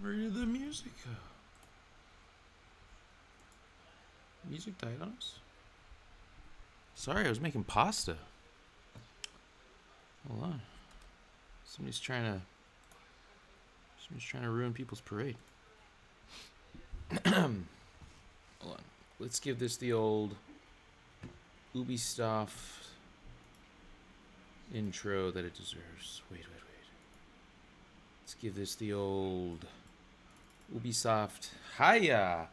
Where did the music go? Music died on us? Sorry, I was making pasta. Hold on. Somebody's trying to ruin people's parade. Hold on. Let's give this the old Ubisoft intro that it deserves. Wait. Let's give this the old Ubisoft. Hiya!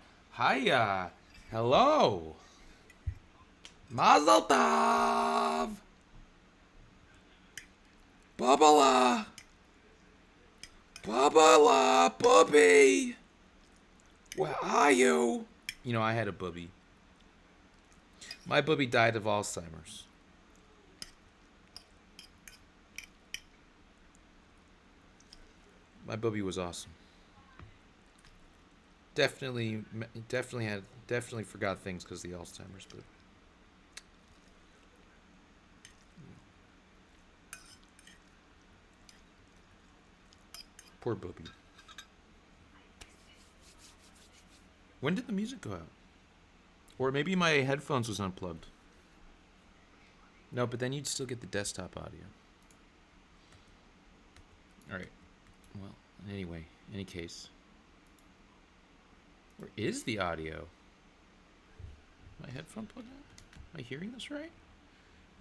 Hello! Mazel tov! Babala! Bubby! Where are you? You know, I had a bubby. My bubby died of Alzheimer's. My bubby was awesome. Definitely forgot things because of the Alzheimer's, but poor bubby. When did the music go out? Or maybe my headphones was unplugged. No, but then you'd still get the desktop audio. Alright. Well, anyway, any case. Where is the audio? My headphone plugged in? Am I hearing this right?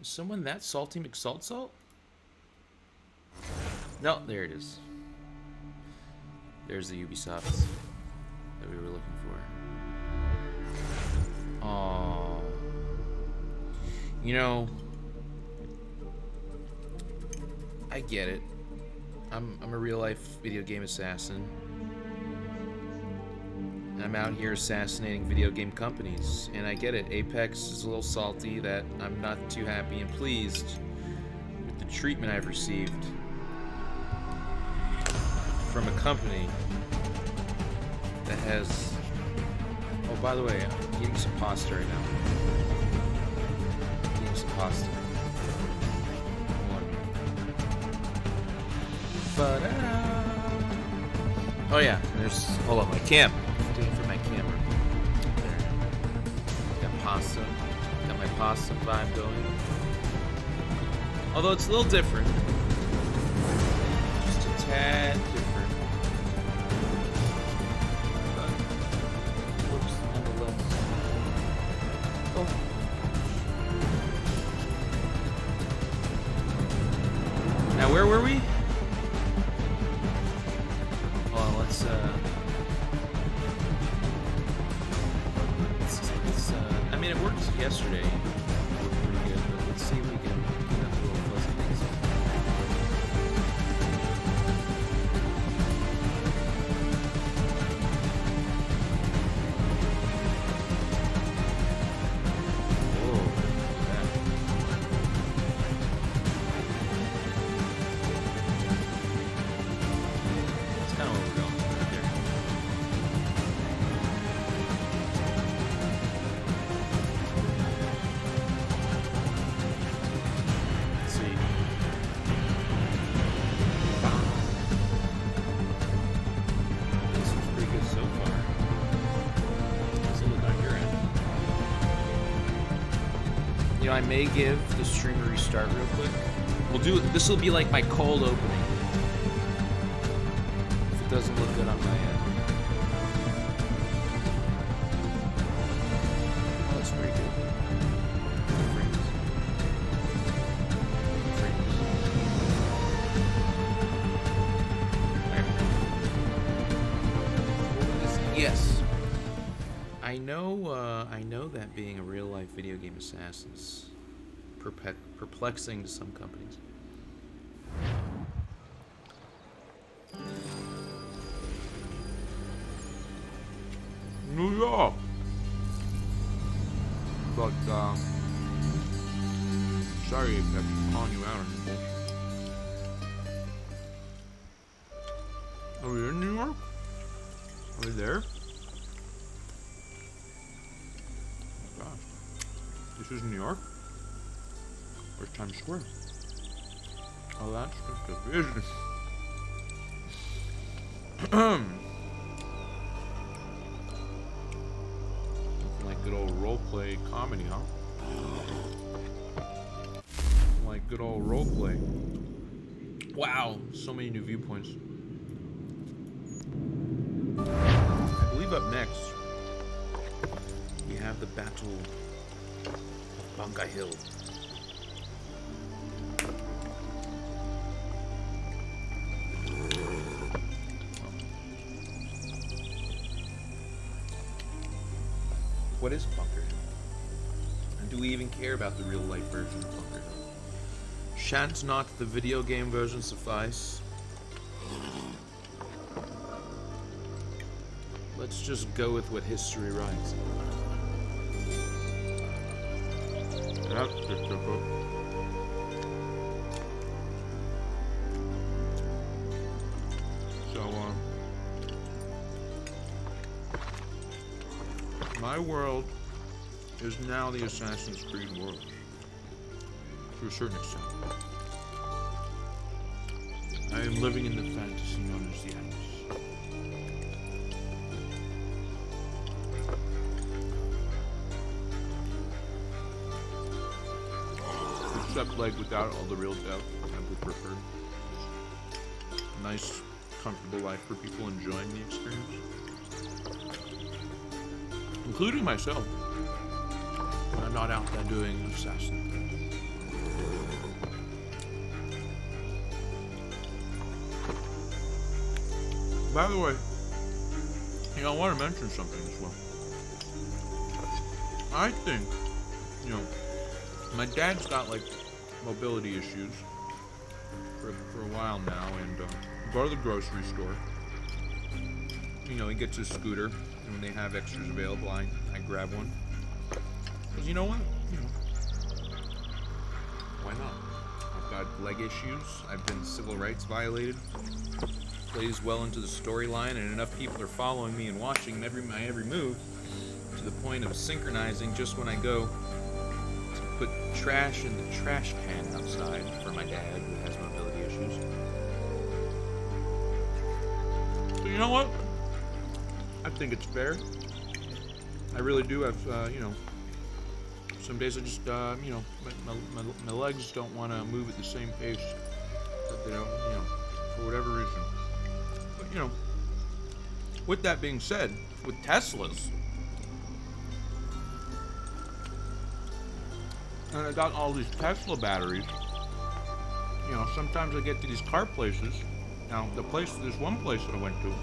Is someone that salty McSalt? No, there it is. There's the Ubisoft that we were looking for. Oh, you know, I get it. I'm a real life video game assassin. And I'm out here assassinating video game companies. And I get it. Apex is a little salty that I'm not too happy and pleased with the treatment I've received from a company that has... Oh, by the way, I'm eating some pasta right now. Eating some pasta. Oh yeah, there's... Hold on, my cam. I'm looking for my camera. There. Got pasta. Got my pasta vibe going. Although it's a little different. Just a tad different. Now, where were we? Hold on, let's I mean, it worked yesterday. It worked pretty good, but let's see if we can get up a little fuzzy things. I may give the stream a restart real quick. This will be like my cold opening. If it doesn't look good on my end. Oh, that's pretty good. Yes. I know that being a real-life video game assassin is perplexing to some companies. New York! But, sorry if I'm calling you out on your bullshit. Are we in New York? Are we there? This is New York? Where's Times Square? Oh, that's just a vision. roleplay comedy, huh? Like good old roleplay. Wow, so many new viewpoints. I believe up next we have the Battle of Bunker Hill. What is Bunker Hill? And do we even care about the real life version of Bunker Hill? Shan't not the video game version suffice? Let's just go with what history writes. That's difficult. So, my world is now the Assassin's Creed world. To a certain extent. I am living in the fantasy known as the Atlas. Except like without all the real depth, I would prefer. A nice, comfortable life for people enjoying the experience. Including myself. I'm not out there doing assassin things. By the way, I want to mention something as well. I think, my dad's got like mobility issues for a while now, and go to the grocery store. He gets his scooter, and when they have extras available, I grab one. Because you know what? Why not? I've got leg issues. I've been civil rights violated. Plays well into the storyline, and enough people are following me and watching my every move to the point of synchronizing just when I go to put trash in the trash can outside for my dad who has mobility issues. So you know what? I think it's fair. I really do have, some days I just, my legs don't want to move at the same pace that they don't, for whatever reason. But, with that being said, with Teslas, and I got all these Tesla batteries, sometimes I get to these car places. Now, this one place that I went to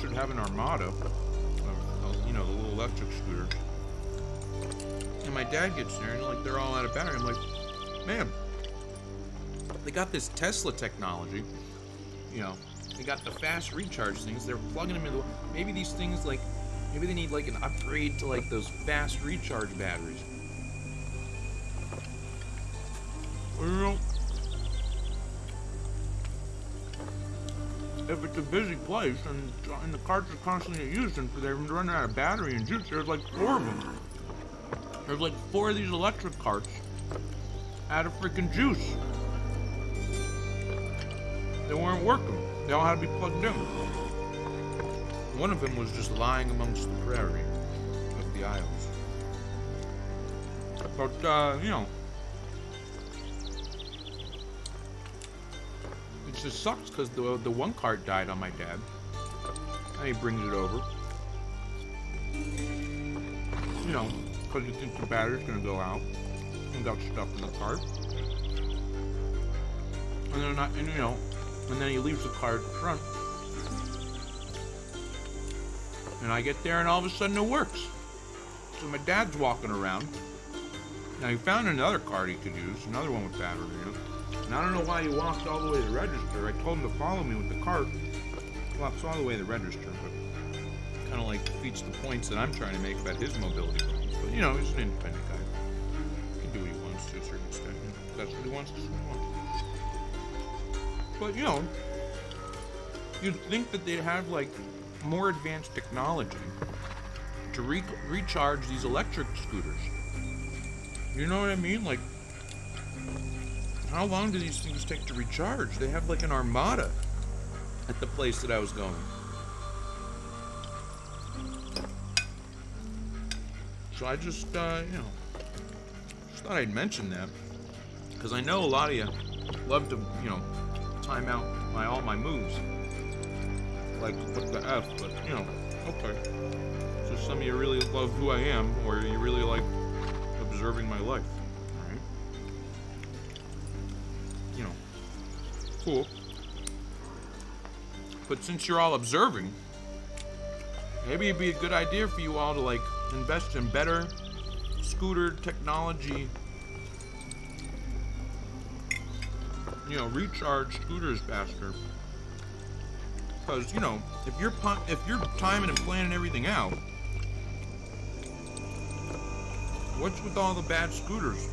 should have an Armada, the little electric scooter. And my dad gets there, and they're all out of battery. I'm like, man, they got this Tesla technology, they got the fast recharge things. They're plugging them into maybe these things maybe they need an upgrade to those fast recharge batteries. Well, if it's a busy place and the carts are constantly used and they're running out of battery and juice, there's 4 of them. There's 4 of these electric carts out of freaking juice. They weren't working. They all had to be plugged in. One of them was just lying amongst the prairie of the Isles. But, it just sucks because the one cart died on my dad. And he brings it over. Because he thinks the battery's going to go out. And got stuff in the cart. And then he leaves the car at the front. And I get there and all of a sudden it works. So my dad's walking around. Now he found another card he could use, another one with battery in it. And I don't know why he walked all the way to the register. I told him to follow me with the cart. He walks all the way to the register, but kind of defeats the points that I'm trying to make about his mobility problems. But he's an independent guy. He can do what he wants to a certain extent. If that's what he wants, that's what he wants. But, you'd think that they'd have, more advanced technology to recharge these electric scooters. You know what I mean? How long do these things take to recharge? They have, an Armada at the place that I was going. So I just, just thought I'd mention that. Because I know a lot of you love to, time out all my moves. Like, what the F, but, okay. So some of you really love who I am, or you really like observing my life. Alright? Cool. But since you're all observing, maybe it'd be a good idea for you all to, like, invest in better scooter technology. Recharge scooters faster. Because, if you're timing and planning everything out, what's with all the bad scooters?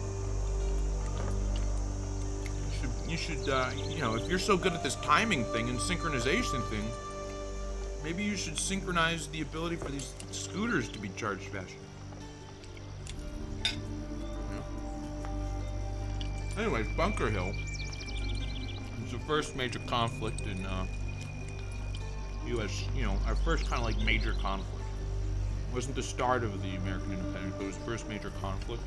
You should, if you're so good at this timing thing and synchronization thing, maybe you should synchronize the ability for these scooters to be charged faster. Anyways, Bunker Hill was the first major conflict in U.S., our first kind of like major conflict. It wasn't the start of the American independence, but it was the first major conflict.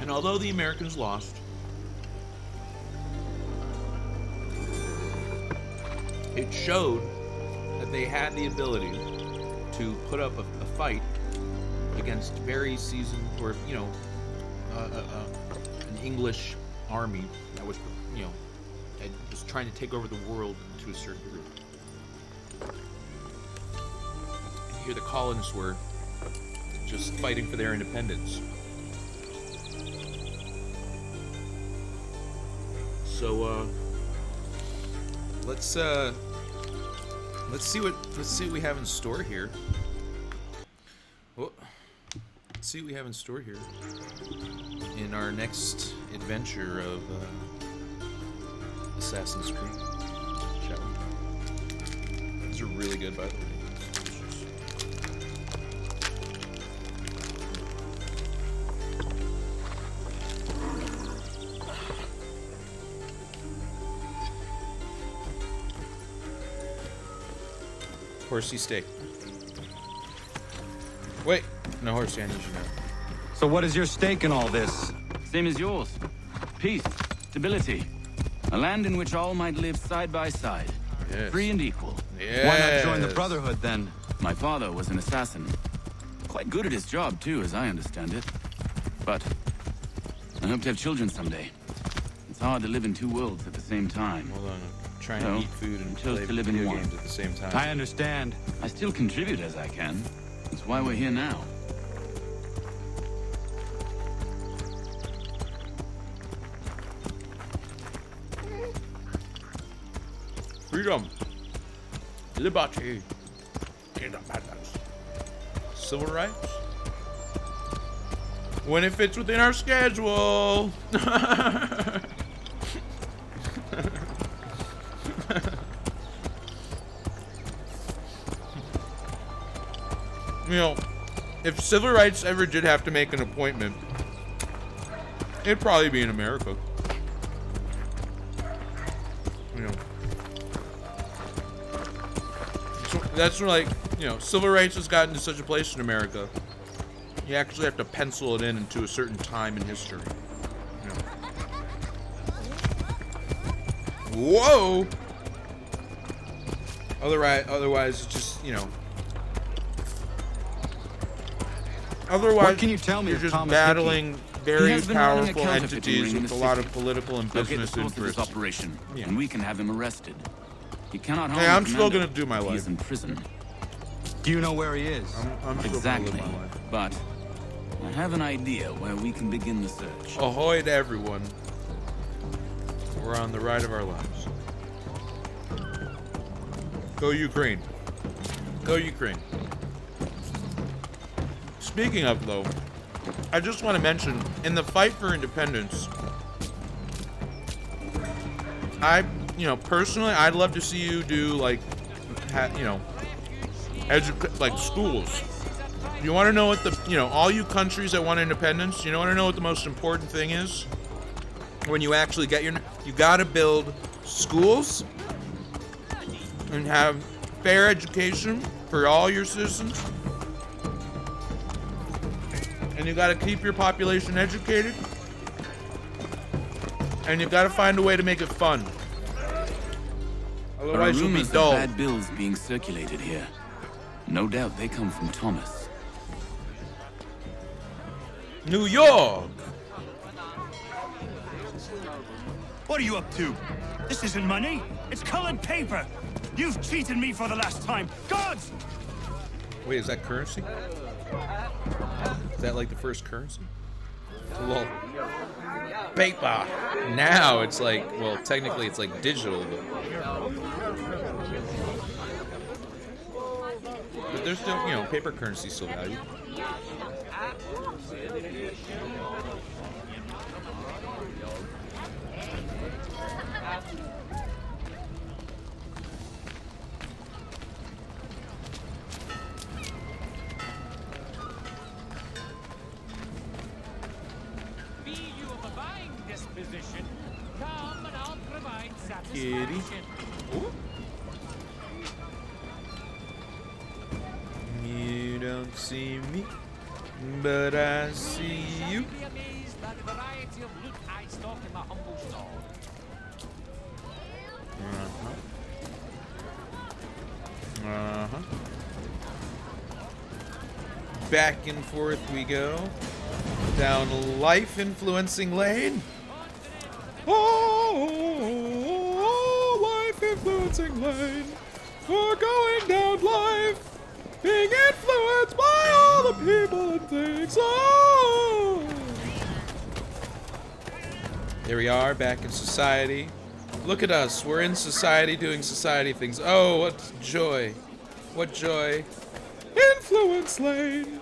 And although the Americans lost, it showed that they had the ability to put up a fight against very seasoned, or an English army that was, that was trying to take over the world to a certain degree. Here the colonists were just fighting for their independence. So let's see what we have in store here. Well, let's see what we have in store here in our next adventure of Assassin's Creed. Shall we? These are really good, by the way. Horsey steak. Wait, no horsey, I need you now. So what is your stake in all this? Same as yours. Peace, stability. A land in which all might live side by side. Yes. Free and equal. Yes. Why not join the Brotherhood then? My father was an assassin. Quite good at his job too, as I understand it. But I hope to have children someday. It's hard to live in two worlds at the same time. Hold on, I'm trying to eat food and chose play to live in video one. games at the same time. I understand. I still contribute as I can. That's why we're here now. Freedom, liberty, independence, civil rights. When it fits within our schedule. If civil rights ever did have to make an appointment, it'd probably be in America. So that's like, civil rights has gotten to such a place in America. You actually have to pencil it in into a certain time in history. Whoa! Otherwise, it's just, Otherwise, What can you tell me you're of just Thomas battling very has been running a powerful counterfeiting entities ring in with a the lot of city. political and Locate the business source of this interests. operation, Yeah. and we can have him arrested. He cannot harm Hey, the I'm still commander. gonna do my He life. is in prison. Do you know where he is? I'm still Exactly. gonna live my life. But I have an idea where we can begin the search. Ahoy to everyone. We're on the ride of our lives. Go Ukraine. Go Ukraine. Speaking of, though, I just want to mention, in the fight for independence, personally, I'd love to see you do, like, schools. You want to know what all you countries that want independence, you want to know what the most important thing is? When you actually get you got to build schools and have fair education for all your citizens. And you gotta keep your population educated. And you gotta find a way to make it fun. There are Otherwise you'll be rumors of dull. bad bills being circulated here. No doubt they come from Thomas. New York! What are you up to? This isn't money. It's colored paper. You've cheated me for the last time. Gods! Wait, is that currency? Is that like the first currency? Well, paper. Now it's like, well, technically it's like digital, but there's still, you know, paper currency still valued. Be you of a buying disposition, come and I'll provide Kitty. satisfaction. Ooh. You don't see me, but I see you. Be amazed by the variety of loot I stock in my humble stall. Back and forth we go. Down life influencing lane. Oh, life influencing lane. We're going down life. Being influenced by all the people and things. Oh. There we are, back in society. Look at us. We're in society doing society things. Oh, what joy. What joy. Influence lane.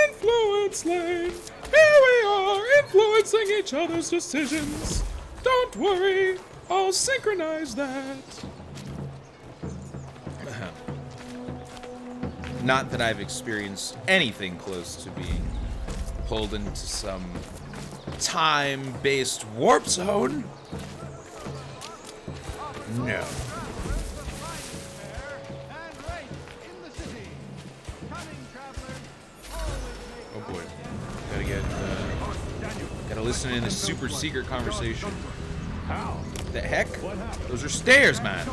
Influence lane. Here we are, influencing each other's decisions. Don't worry, I'll synchronize that. Not that I've experienced anything close to being pulled into some time-based warp zone. No. Oh boy. Gotta listen in a super secret conversation. The heck? Those are stairs, man.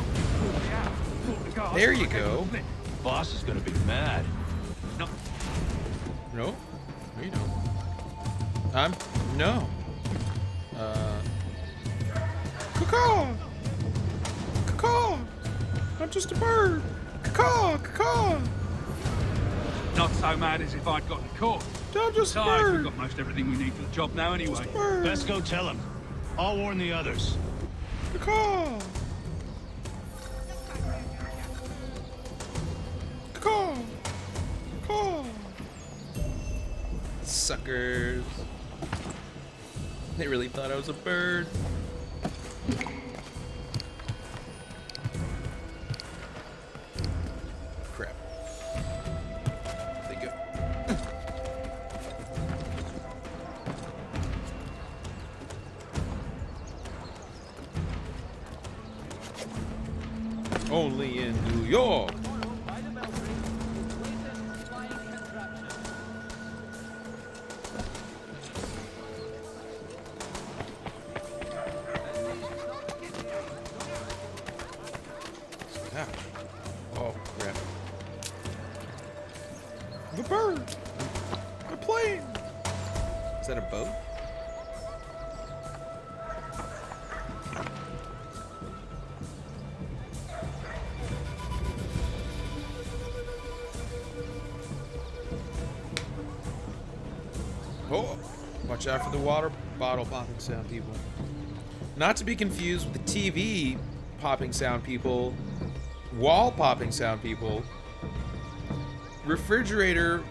There you go. Boss is gonna be mad. No? No, you don't. No. Caw-caw! Caw-caw! I'm just a bird. Caw-caw! Caw-caw! Not so mad as if I'd gotten caught. I'm just a Besides, we've bird. got most everything we need for the job now anyway. Bird. Best go tell him. I'll warn the others. Caw-caw! Caw-caw! Caw-caw! Suckers. They really thought I was a bird. Crap. They go. Only in New York. Ah. Oh, crap. The bird! The plane! Is that a boat? Oh! Watch out for the water bottle popping sound, people. Not to be confused with the TV popping sound, people. Wall popping sound, people. Refrigerator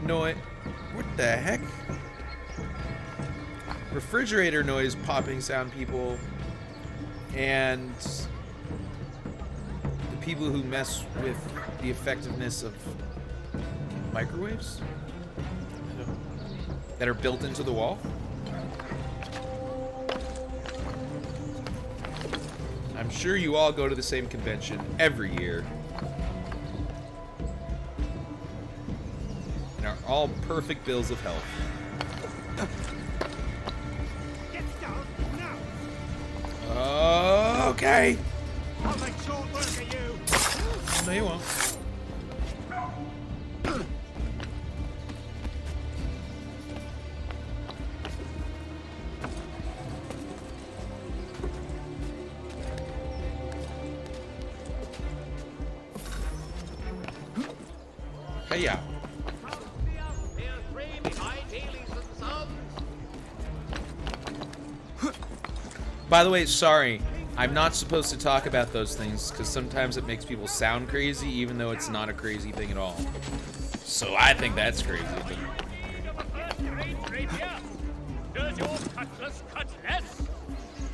noise. What the heck? Refrigerator noise popping sound, people. And the people who mess with the effectiveness of microwaves that are built into the wall. I'm sure you all go to the same convention every year. and are all perfect bills of health. Get down now. Okay. I'll make short work of you. No, you won't. Hey, yeah. By the way, sorry. I'm not supposed to talk about those things because sometimes it makes people sound crazy even though it's not a crazy thing at all. So I think that's crazy. Does your cutlass cut less?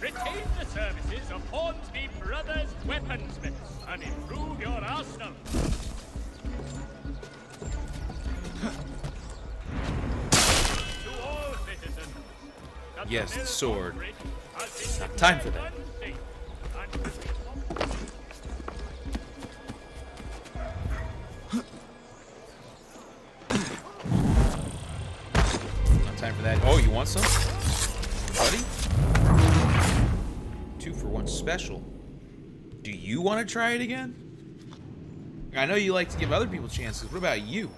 Retain the services of Hornsby Brothers Weaponsmiths and improve your arsenal. To all citizens, that Yes, the the sword. Bridge has been Not time for that. Wednesday, Not time for that. Oh, you want some? Buddy? 2-for-1 special. Do you want to try it again? I know you like to give other people chances. What about you?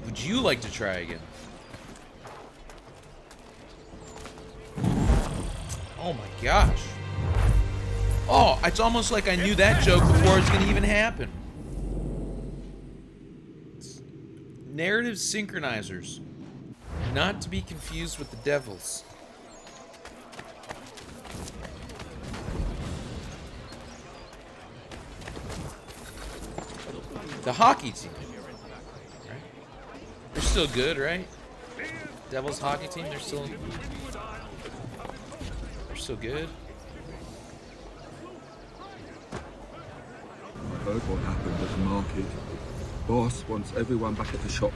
Would you like to try again? Oh my gosh. Oh, it's almost like I knew that joke before it's going to even happen. Narrative synchronizers. Not to be confused with the devils. The hockey team. Right? They're still good, right? Devils hockey team, they're still good. I heard what happened at the market. Boss wants everyone back at the shop.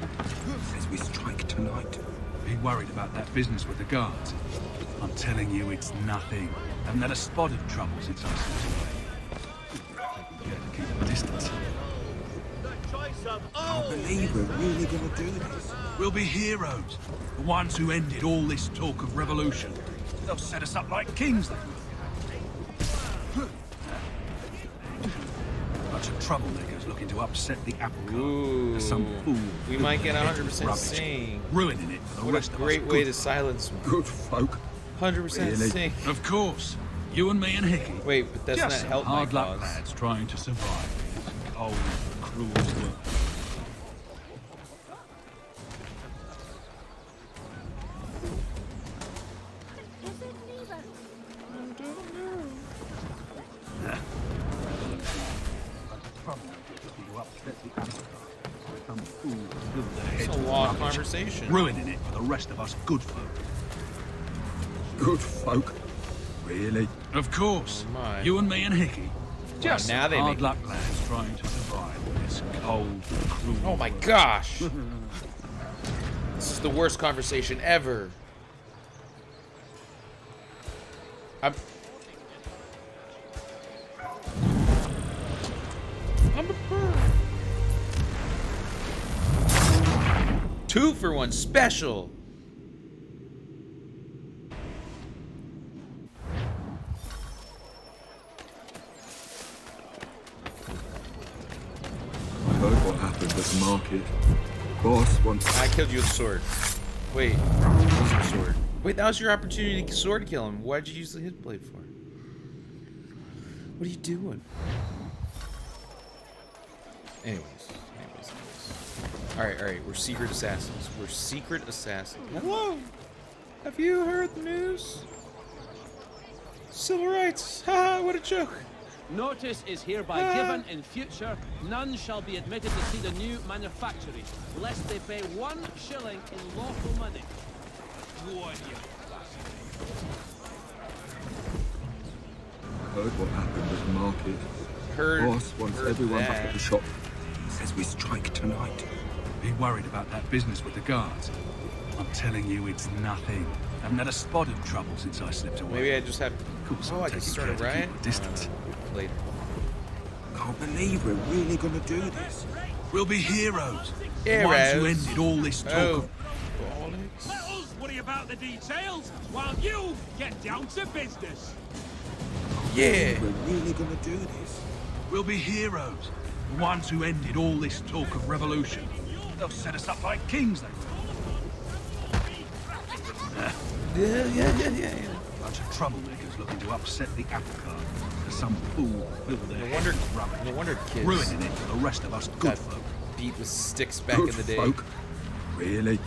Says we strike tonight. Be worried about that business with the guards. I'm telling you, it's nothing. Haven't had a spot of trouble since I slipped away. You have to keep a distance. I believe we're really gonna do this. We'll be heroes. The ones who ended all this talk of revolution. They'll set us up like kings. Bunch of troublemakers looking to upset the apple cart. Ooh. There's some fool. We might get head 100% rubbish, sync. ruining it for the What rest a of us. great way to good silence me. Good folk. 100% Really? sync. folk. Of course. You and me and Hickey. Wait, but doesn't Just that some help my hard luck cause? lads trying to survive in this cold, cruel world. It's a long conversation. Ruining it for the rest of us good folk. Good folk. Really? Of course. Oh my. You and me and Hickey. Just now they hard make luck lads trying to survive in this cold, cruel Oh my world. gosh. This is the worst conversation ever. I'm a bird. 2-for-1 special. I heard what happened at the market. Boss wants. I killed you with a sword. Wait, use your sword. Wait, that was your opportunity to sword kill him. Why'd you use the hit blade for? What are you doing? Anyways. Alright, we're secret assassins. We're secret assassins. Hello! Have you heard the news? Civil rights! Haha, what a joke! Notice is hereby given in future, none shall be admitted to see the new manufactory, lest they pay 1 shilling in lawful money. Warn you. I heard what happened at the market. Boss wants heard everyone that. back at the shop. Says we strike tonight. Be worried about that business with the guards. I'm telling you, it's nothing. Haven't had a spot of trouble since I slipped away. Maybe I just have. Of course, Oh, I'm I can taking start care a to keep riot? my distance. Later. Can't believe we're really gonna do this. We'll be heroes. Heroes. The ones who ended all this talk Oh, of... bollocks. Let us worry about the details while you get down to business. Yeah. We're really gonna do this. We'll be heroes. The ones who ended all this talk of revolution. They'll set us up like kings, they will. Yeah. Bunch of troublemakers looking to upset the apple cart. Some fool filled their heads with rubbish. No wonder kids Ruining it for the rest of us good got folk. beat with sticks back Good in the day. folk. Really?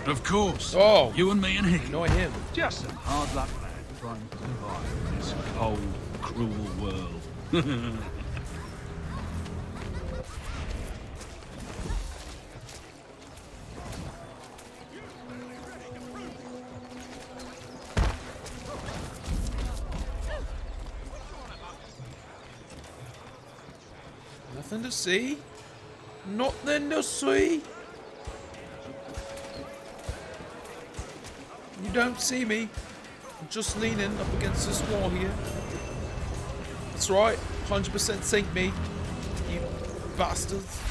Of course. Oh. You and me and Hickey. Annoy him. Just some hard luck lads trying to survive in this cold, cruel world. Nothing to see. Nothing to see. You don't see me. I'm just leaning up against this wall here. That's right. 100% sink me. You bastards.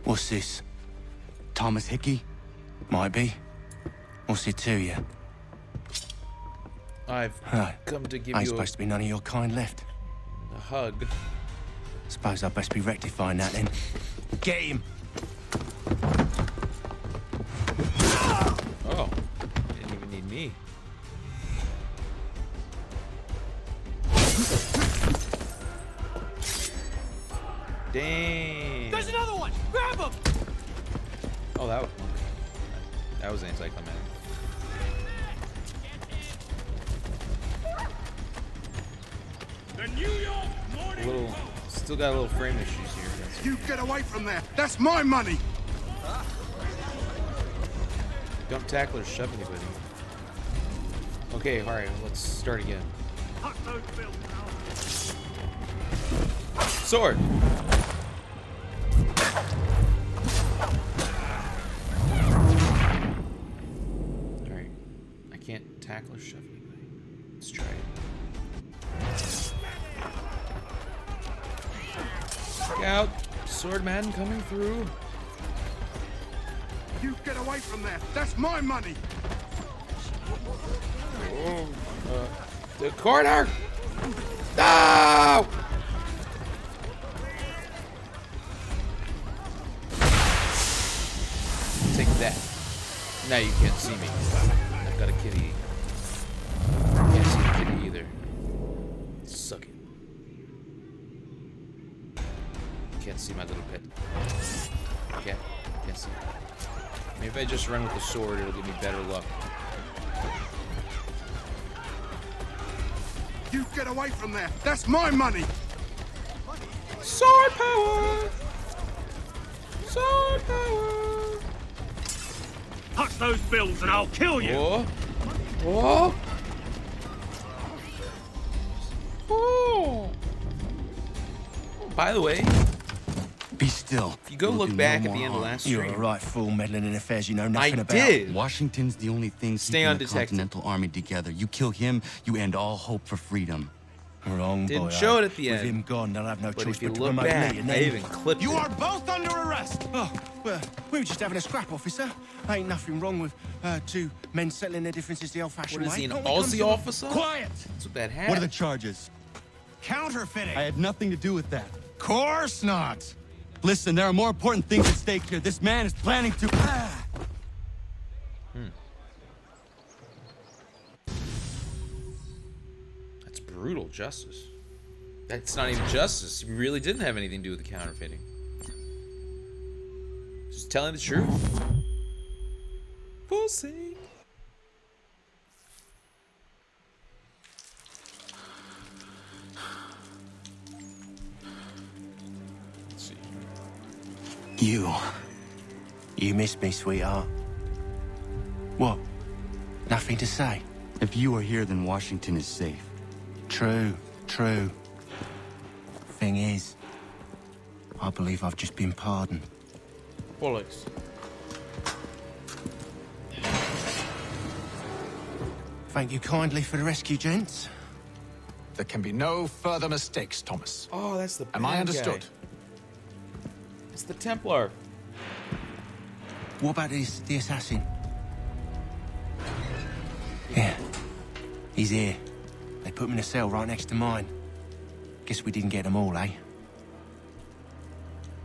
What's this? Thomas Hickey? Might be. What's it to you? I've Right. come to give Ain't you supposed to be none of your kind left. a hug. Suppose I'd best be rectifying that then. Get him! Oh. Didn't even need me. Dang. There's another one! Grab him! Oh, that was anticlimactic. The New York Morning Little, still got a little frame issues here. That's You get away from there. That's my money. Don't tackle or shove anybody. Okay, alright, let's start again. Tuck those bills now. Sword! Alright. I can't tackle or shove anybody. Let's try it. Look out! Swordman coming through. You get away from there. That's my money. The corner! No! Take that. Now you can't see me. I've got a kitty. Can't see the kitty either. Suck it. Can't see my little pet. Can't see it. Maybe if I just run with the sword, it'll give me better luck. You get away from there. That's my money. Sword power! Sword power! Touch those bills and I'll kill you. Whoa! Whoa! Oh! By the way, Be still. if you go You'll look do back no at the more end of harm. last You're a stream, right fool meddling in affairs you know nothing I about. did. Washington's the only thing Stay keeping the undetected. Continental Army together. You kill him, you end all hope for freedom. Wrong, Didn't boy. show it at the With end. him gone, they'll have no But choice if you but to look promote back, me, and I then... even clipped You it. are both under arrest. Oh, well, we were just having a scrap, officer. Ain't nothing wrong with two men settling their differences the old-fashioned What is way. he, an Can't we come Aussie to- officer? Quiet. That's what that hat. What are the charges? Counterfeiting. I had nothing to do with that. Course not. Listen, there are more important things at stake here. This man is planning to... That's brutal justice. That's not even justice. He really didn't have anything to do with the counterfeiting. Just telling the truth. We'll see. Let's see. You missed me, sweetheart. What? Nothing to say? If you are here, then Washington is safe. True. true. Thing is, I believe I've just been pardoned. Bollocks. Thank you kindly for the rescue, gents. There can be no further mistakes, Thomas. Oh, that's the Am I bad understood? guy. It's the Templar. What about the assassin? Yeah, he's here. They put him in a cell right next to mine. Guess we didn't get them all, eh?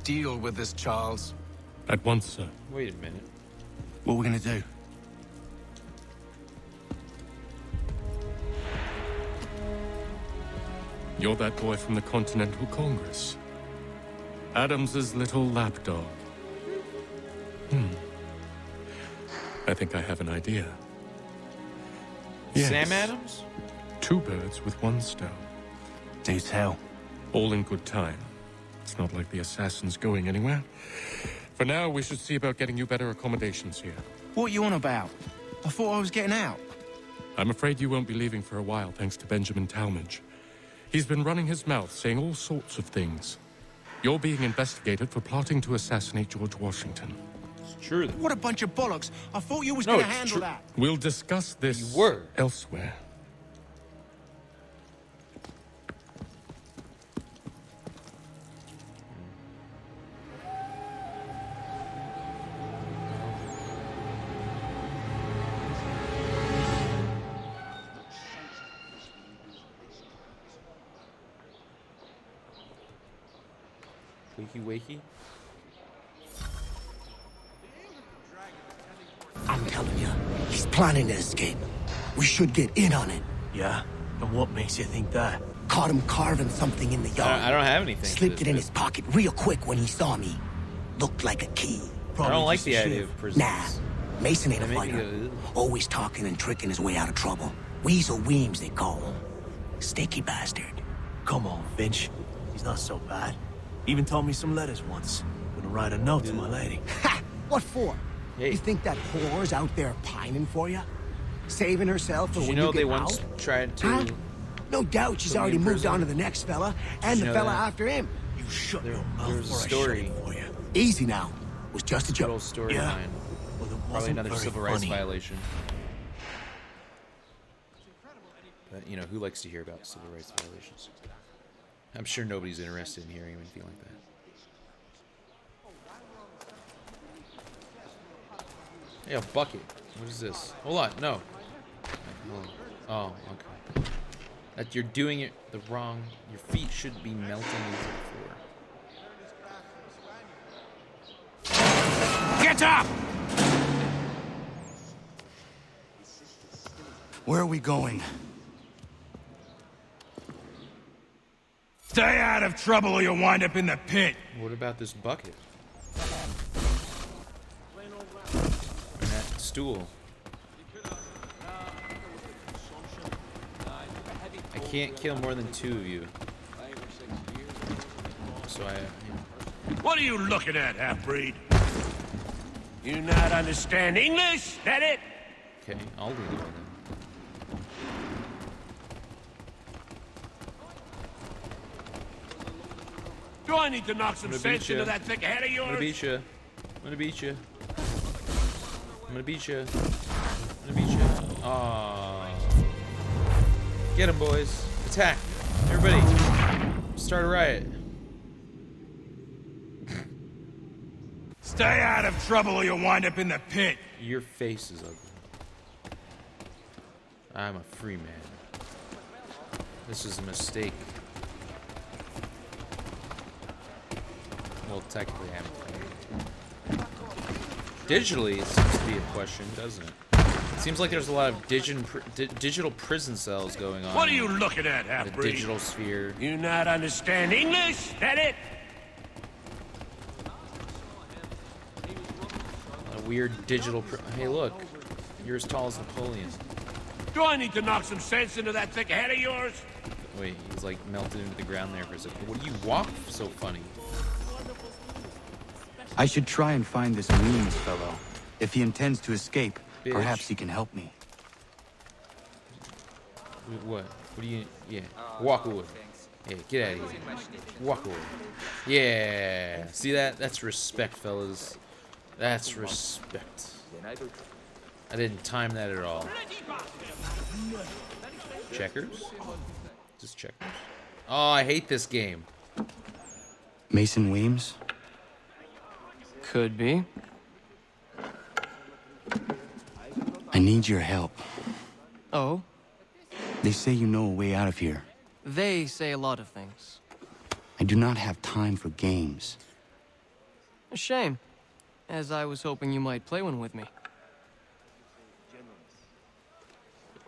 Deal with this, Charles. At once, sir. Wait a minute. What are we gonna do? You're that boy from the Continental Congress. Adams's little lapdog. I think I have an idea. Yes. Sam Adams? 2 birds with 1 stone. Do tell. All in good time. It's not like the assassin's going anywhere. For now, we should see about getting you better accommodations here. What you on about? I thought I was getting out. I'm afraid you won't be leaving for a while, thanks to Benjamin Talmadge. He's been running his mouth, saying all sorts of things. You're being investigated for plotting to assassinate George Washington. It's true. What a bunch of bollocks. I thought you was gonna handle that. We'll discuss this You were. elsewhere. Wakey wakey. I'm telling you, he's planning to escape. We should get in on it. Yeah? And what makes you think that? Caught him carving something in the yard. I don't have anything. Slipped it in his pocket real quick when he saw me. Looked like a key. I don't like the idea of prisons. Nah, Mason ain't a They make fighter. you Always talking and tricking his way out of trouble. Weasel Weems, they call him. Sticky bastard. Come on, Finch. He's not so bad. Even told me some letters once. Gonna write a note to my lady. Ha! What for? You think that whore's out there pining for you? Saving herself for Did you when know you they get once out? tried to... Huh? No doubt she's put me already in moved prison? on to the next fella, and you the know fella that? after him. You shut your There mouth was a or I shut story. it for you. Easy now. Was just a Good joke. old story Yeah. line. Well, it Probably wasn't another very civil rights funny. violation. But, you know, who likes to hear about civil rights violations? I'm sure nobody's interested in hearing anything like that. Hey, a bucket. What is this? Hold on, no. Hold on. Oh, okay. That you're doing it the wrong... Your feet should be melting into the floor. Get up! Where are we going? Stay out of trouble or you'll wind up in the pit. What about this bucket? And that stool. I can't kill more than 2 of you. So What are you looking at, half-breed? You not understand English? That it? okay, I'll leave it then. Do I need to knock some I'm gonna sense beat ya. into that thick head of I'm yours? gonna beat you. I'm gonna beat you. I'm gonna beat you. I'm gonna beat you. Aww. Get him, boys. Attack. Everybody. Start a riot. Stay out of trouble or you'll wind up in the pit. Your face is ugly. I'm a free man. This is a mistake. Well, technically, I'm free. Digitally, it seems to be a question, doesn't it? It seems like there's a lot of digital prison cells going on. What are you looking at, in the half-breed? digital sphere. You not understand English? That it? A weird digital. Hey, look, you're as tall as Napoleon. Do I need to knock some sense into that thick head of yours? Wait, he's like melted into the ground there for a second. What do you walk so funny? I should try and find this Weems fellow. If he intends to escape, Bitch. perhaps he can help me. What? What do you... Yeah. Walk away. Yeah, get out of here. Walk away. Yeah. See that? That's respect, fellas. That's respect. I didn't time that at all. Checkers? Just checkers. Oh, I hate this game. Mason Weems? Could be. I need your help. Oh? They say you know a way out of here. They say a lot of things. I do not have time for games. A shame, as I was hoping you might play one with me.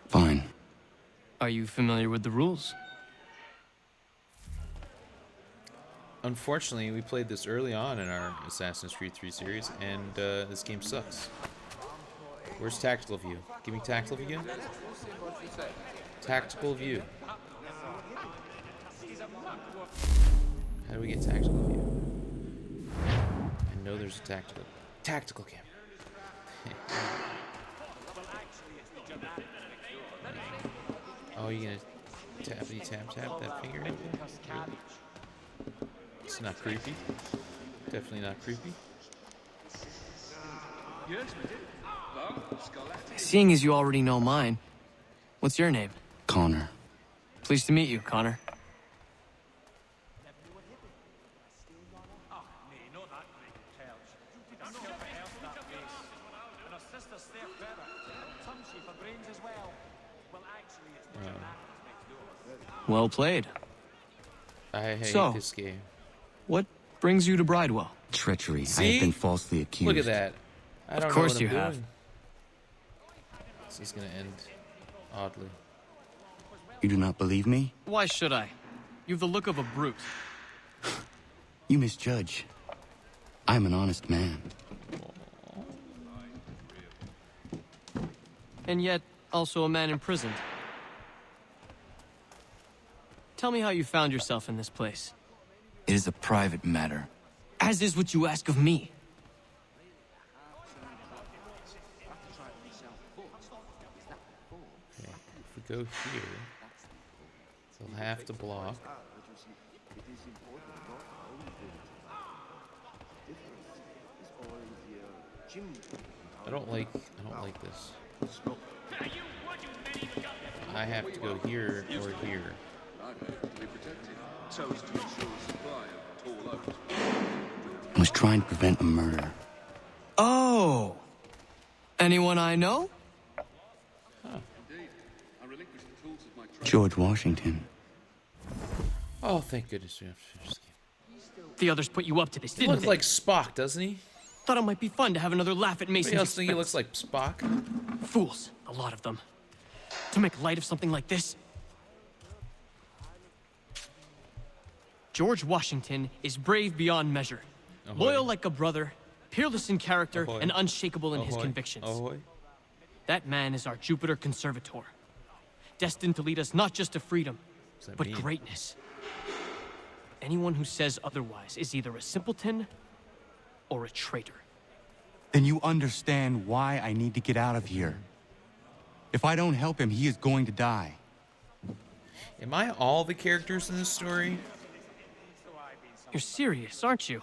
Fine. Are you familiar with the rules? Unfortunately, we played this early on in our Assassin's Creed 3 series, and this game sucks. Where's tactical view? Give me tactical view. Tactical view. How do we get tactical view? I know there's a tactical camera. Oh, you gonna tap that finger? Really? It's not creepy. Definitely not creepy. Seeing as you already know mine, what's your name? Connor. Pleased to meet you, Connor. Well played. I hate So, this game. What brings you to Bridewell? Treachery. I See? have been falsely accused. Look at that. I don't Of course know what you I'm have. doing. This is gonna end oddly. You do not believe me? Why should I? You've the look of a brute. You misjudge. I'm an honest man. And yet, also a man imprisoned. Tell me how you found yourself in this place. It is a private matter. As is what you ask of me. Okay. If we go here, they'll have to block. I don't like this. I have to go here or here. I was trying to prevent a murder. Oh! Anyone I know? George Washington. Oh, thank goodness we have to finish this game. The others put you up to this, He didn't looks they? like Spock, doesn't he? Thought it might be fun to have another laugh at Mason's Anybody else think he expense. looks like Spock? Fools, a lot of them. To make light of something like this. George Washington is brave beyond measure. Ahoy. Loyal like a brother, peerless in character, Ahoy. and unshakable in his Ahoy. convictions. Ahoy. That man is our Jupiter Conservator. Destined to lead us not just to freedom, that but mean? greatness. Anyone who says otherwise is either a simpleton or a traitor. Then you understand why I need to get out of here. If I don't help him, he is going to die. Am I all the characters in this story? You're serious, aren't you?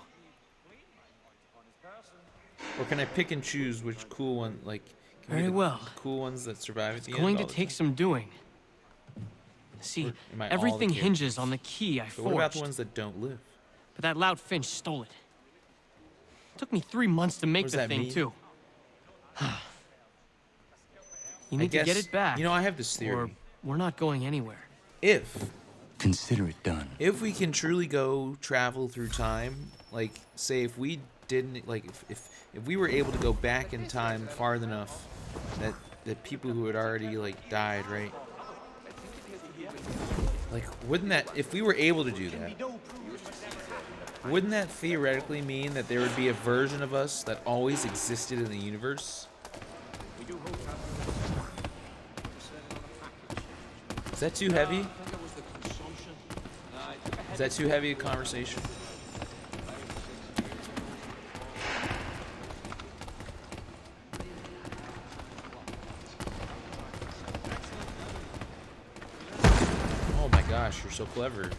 Or can I pick and choose which cool one, like... can we Very get well. the cool ones that survive at It's the going end to all the take time? some doing. See, Am I all the everything hinges characters? on the key I But forged. what about the ones that don't live? But that loud Finch stole it. Took me 3 months to make does the that thing, mean? too. You I need to get guess- it back. You know, I have this theory. Or we're not going anywhere. If Consider it done. If we can truly go travel through time, like, say if we didn't, like, if we were able to go back in time far enough that people who had already, like, died, right? Like, wouldn't that, if we were able to do that, wouldn't that theoretically mean that there would be a version of us that always existed in the universe? Is that too heavy? Is that too heavy a conversation? gosh, you're so clever.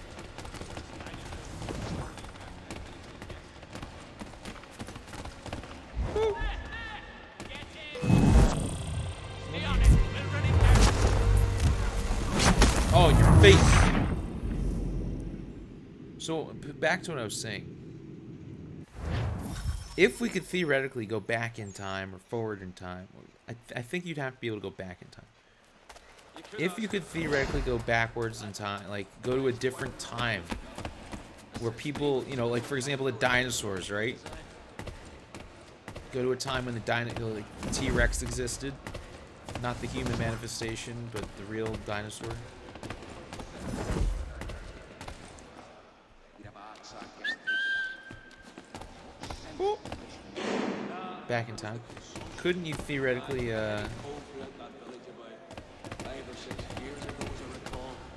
Oh, your face. So, back to what I was saying. If we could theoretically go back in time or forward in time, I think you'd have to be able to go back in time. If you could theoretically go backwards in time, like go to a different time where people, you know, like for example, the dinosaurs, right? Go to a time when the T-Rex existed, not the human manifestation, but the real dinosaur. Back in time. Couldn't you theoretically, hold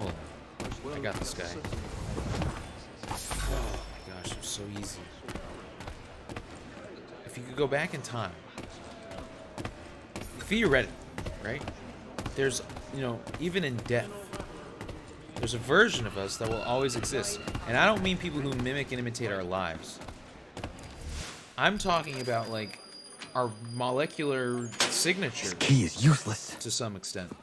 on. I got this guy. Oh my gosh, it's so easy. If you could go back in time, theoretically, right? There's, you know, even in death, there's a version of us that will always exist. And I don't mean people who mimic and imitate our lives. I'm talking about, like, our molecular signature. This key is useless. To some extent.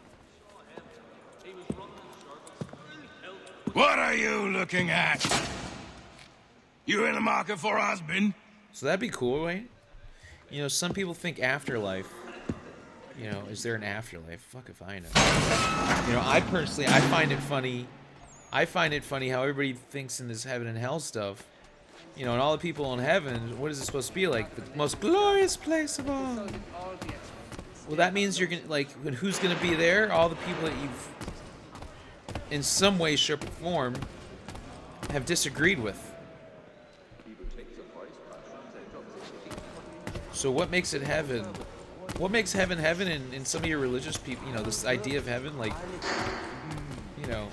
What are you looking at? You in the market for a husband? So that'd be cool, right? You know, some people think afterlife. You know, is there an afterlife? Fuck if I know. You know, I personally, I find it funny. I find it funny how everybody thinks in this heaven and hell stuff. You know, and all the people in heaven, what is it supposed to be like? The most glorious place of all. Well, that means you're gonna, like, who's gonna be there? All the people that you've, in some way, shape, or form, have disagreed with. So what makes it heaven? What makes heaven heaven in some of your religious people? You know, this idea of heaven, like, you know.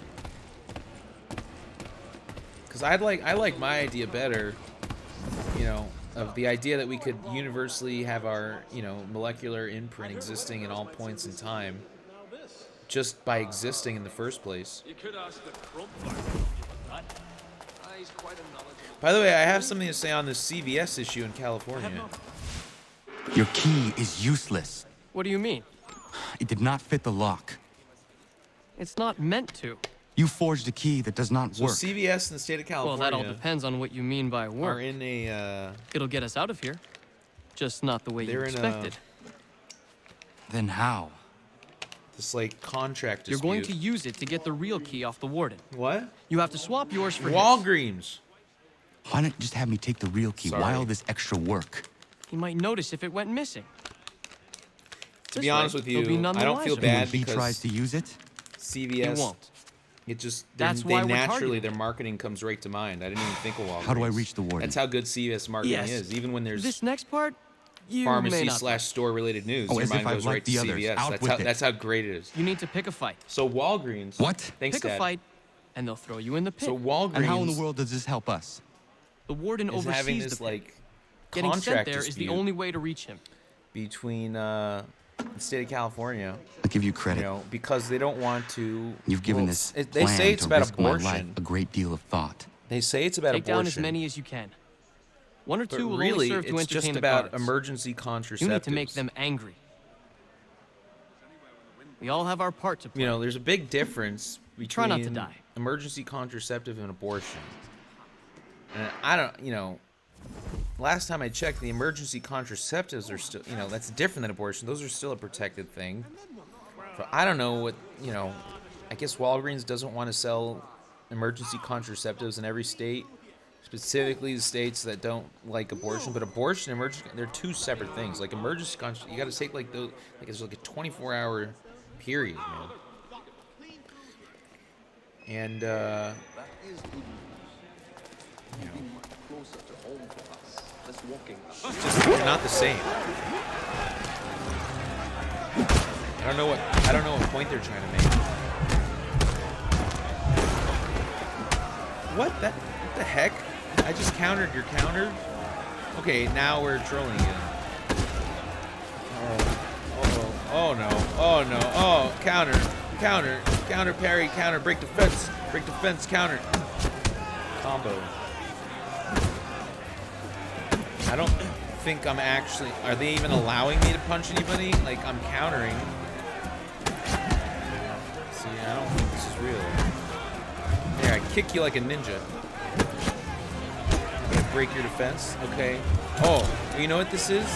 Because I like my idea better, you know, of the idea that we could universally have our, you know, molecular imprint existing in all points in time, just by existing in the first place. By the way, I have something to say on this CVS issue in California. Your key is useless. What do you mean? It did not fit the lock. It's not meant to. You forged a key that does not work. So CVS in the state of California. Well, that all depends on what you mean by work. Are in a. It'll get us out of here, just not the way you expected. Then how? This like contract You're dispute. going to use it to get the real key off the warden. What? You have to swap yours for Walgreens. Why not just have me take the real key? Sorry. Why all this extra work? He might notice if it went missing. To be honest with you, I don't feel bad because he tries to use it. CVS. He won't. It just That's they why we're naturally targeting their marketing comes right to mind. I didn't even think of Walgreens. How do I reach the warden? That's how good CVS marketing Yes. is. Even when there's This next part, you may pharmacy not / store related news, Oh, your as if mind I've goes liked right to the others. CVS. Out with it. That's how great it is. You need to pick a fight. So Walgreens. What? Thanks, Pick a Dad. fight, and they'll throw you in the pit. So Walgreens. And how in the world does this help us? The warden is having oversees this the pit. like Getting sent contract there is the dispute only way to reach him. between the state of California. I'll give you credit. You know, because they don't want to. You've given well, this They plan say it's to about risk my life abortion. a great deal of thought. They say it's about Take abortion. down as many as you can. One or But two will really, only serve to it's entertain just the about guards. emergency contraceptives. You need to make them angry. We all have our part to play. You know, there's a big difference between Try not to die. emergency contraceptive and abortion. And I don't, you know, last time I checked, the emergency contraceptives are still, you know, that's different than abortion. Those are still a protected thing. So I don't know what, you know, I guess Walgreens doesn't want to sell emergency contraceptives in every state, specifically the states that don't like abortion. But abortion and emergency, they're two separate things. Like emergency contraceptives, you got to take like those, like it's like a 24-hour period, man. And, you know, it's just they're not the same. I don't know what point they're trying to make. What the heck? I just countered your counter? Okay, now we're trolling again. Oh no, oh no, oh, counter, parry, counter, break defense. Break defense, counter. Combo. I don't think I'm actually... Are they even allowing me to punch anybody? Like, I'm countering. See, I don't think this is real. There, I kick you like a ninja. I'm gonna break your defense. Okay. Oh, you know what this is?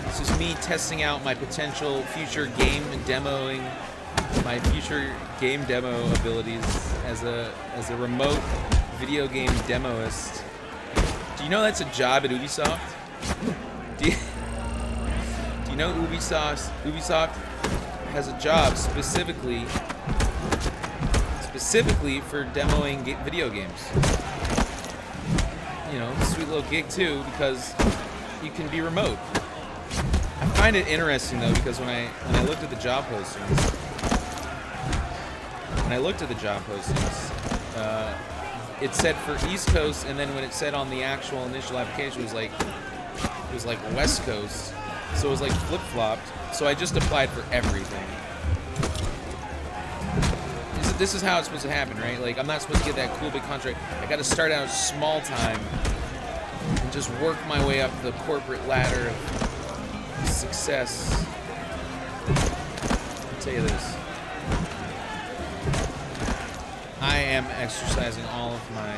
This is me testing out my potential future game demoing, my future game demo abilities as a remote video game demoist. Do you know that's a job at Ubisoft? Do you know Ubisoft has a job specifically for demoing video games? You know, sweet little gig too, because you can be remote. I find it interesting though, because when I looked at the job postings, it said for East Coast, and then when it said on the actual initial application, it was like West Coast, so it was like flip-flopped. So I just applied for everything. This is how it's supposed to happen, right? Like, I'm not supposed to get that cool big contract. I got to start out small time and just work my way up the corporate ladder of success. I'll tell you this. I am exercising all of my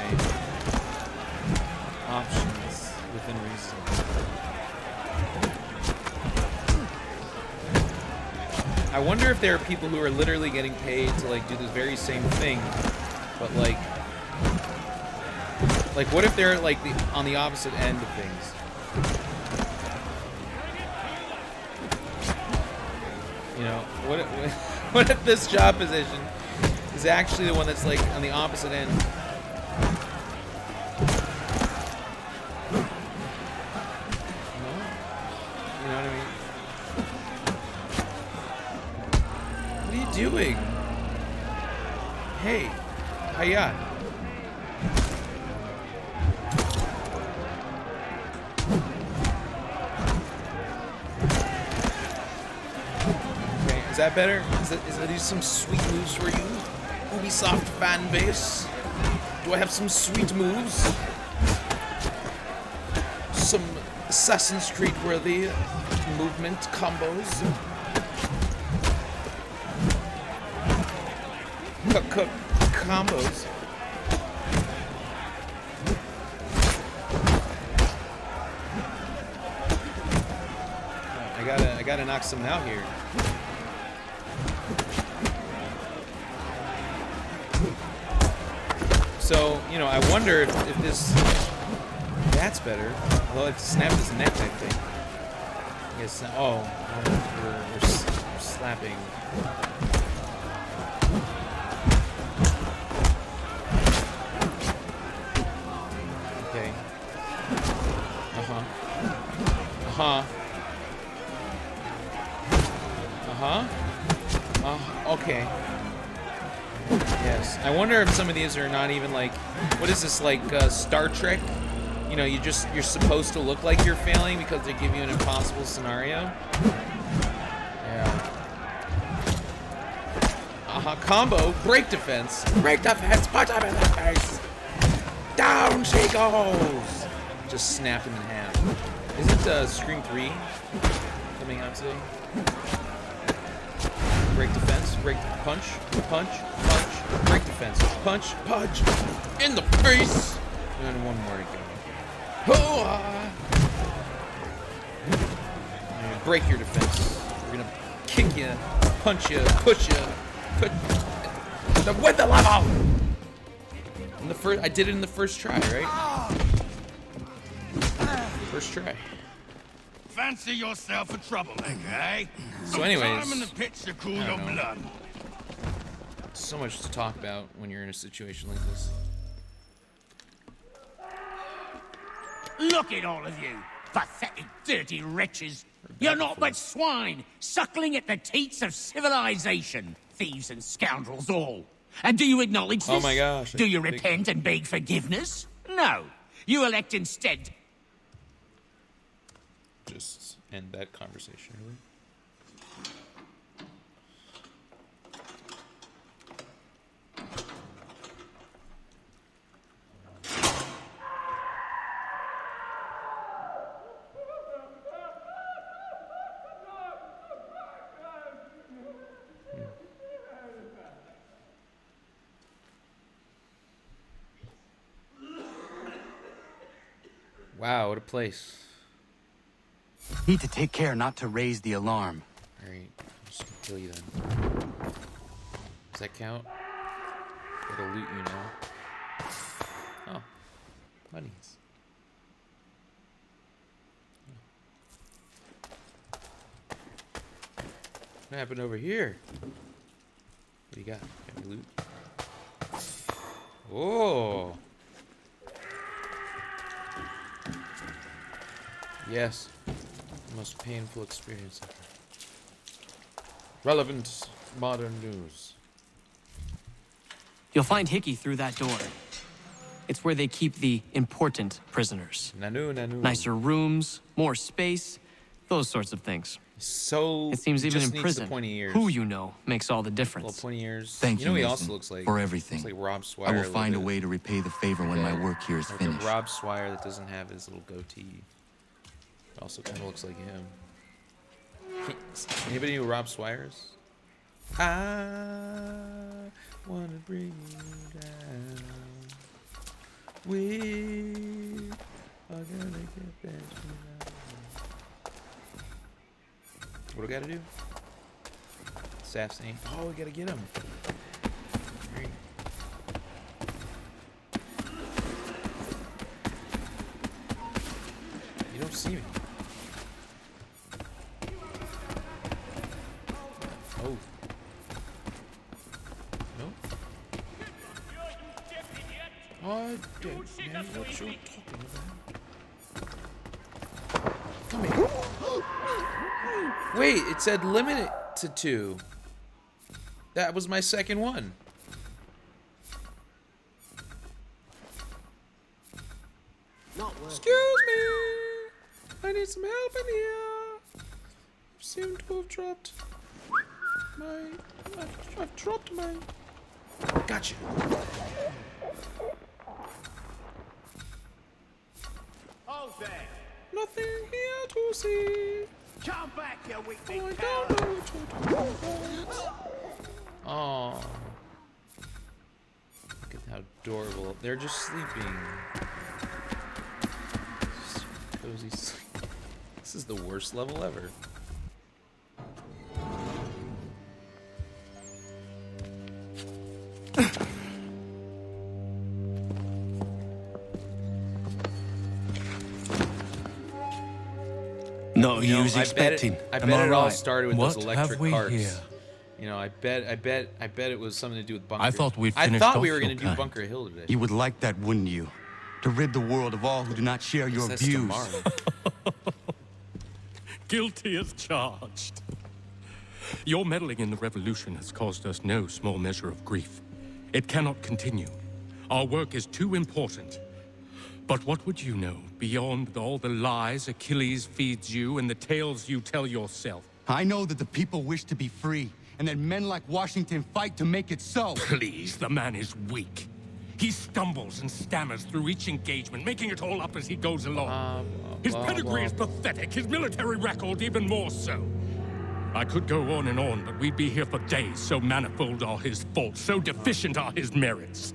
options within reason. I wonder if there are people who are literally getting paid to like do this very same thing, but like what if they're like on the opposite end of things? You know, what if this job position is actually the one that's like on the opposite end? You know what I mean? What are you doing? Hey, hiya. Okay, is that better? Is that these some sweet moves for you? Ubisoft fan base? Do I have some sweet moves? Some Assassin's Creed worthy movement combos? Combos. I gotta knock some out here. So, you know, I wonder if this... That's better. Although it snapped his neck, I think. I guess... Oh, we're slapping. Okay. Okay. Yes. I wonder if some of these are not even like... What is this, like Star Trek? You know, you're supposed to look like you're failing because they give you an impossible scenario. Yeah. Combo. Break defense. Break defense. Punch him in the face. Down she goes. Just snapped him in half. Isn't Scream 3 coming out today? Break defense. Break punch. Punch. Punch. Break defense. Punch. Punch. In the face. And one more to go. Break your defense. We're gonna kick you, punch you, push you, with the level. I did it in the first try, right? First try. Fancy yourself a troublemaker, eh? So, anyways, time in the pits to cool your blood. So much to talk about when you're in a situation like this. Look at all of you, pathetic, dirty wretches. You're not but swine, suckling at the teats of civilization. Thieves and scoundrels all. And do you acknowledge this? Oh my gosh. Do you repent and beg forgiveness? No. You elect instead... Just end that conversation, really. Wow, what a place. Need to take care not to raise the alarm. Alright, I'm just gonna kill you then. Does that count? It'll loot you now. Oh. Monies. What happened over here? What do you got? Got any loot? Oh. Yes. The most painful experience ever. Relevant modern news. You'll find Hickey through that door. It's where they keep the important prisoners. Nanu. Nicer rooms, more space, those sorts of things. So it seems even in just needs prison, the pointy ears. who you know makes all the difference. Little pointy ears. Thank you, know, he Mason, also looks like for everything. Looks like Rob Swire. I will little find a bit. way to repay the favor when my work here is like finished. A Rob Swire that doesn't have his little goatee. Also kind of looks like him. Anybody know who Rob Swire is? I wanna bring you down. We are gonna get back to now. What do we gotta do? Assassinate. Oh, we gotta get him. Great. You don't see me. Oh. No? I don't know what you're talking about. Come here. Wait, it said limit it to 2. That was my second one. Excuse me. I need some help in here. I seem to have dropped my... I've dropped my... Gotcha. Hold there. Nothing here to see. Come back, you weakling I cow. don't know what you're talking about. Oh. Look at how adorable. They're just sleeping. Just cozy sleep. This is the worst level ever. Not you was expecting. I Am bet I it all right? started with What those electric have we carts. here? You know, I bet it was something to do with Bunker. I thought we'd I finished thought off we were your going to do kind. Bunker Hill today. You would like that, wouldn't you? To rid the world of all who do not share your That's views. tomorrow. Guilty as charged. Your meddling in the revolution has caused us no small measure of grief. It cannot continue. Our work is too important. But what would you know beyond all the lies Achilles feeds you and the tales you tell yourself? I know that the people wish to be free, and that men like Washington fight to make it so. Please, the man is weak. He stumbles and stammers through each engagement, making it all up as he goes along. His pedigree is pathetic, his military record even more so. I could go on and on, but we'd be here for days, so manifold are his faults, so deficient are his merits.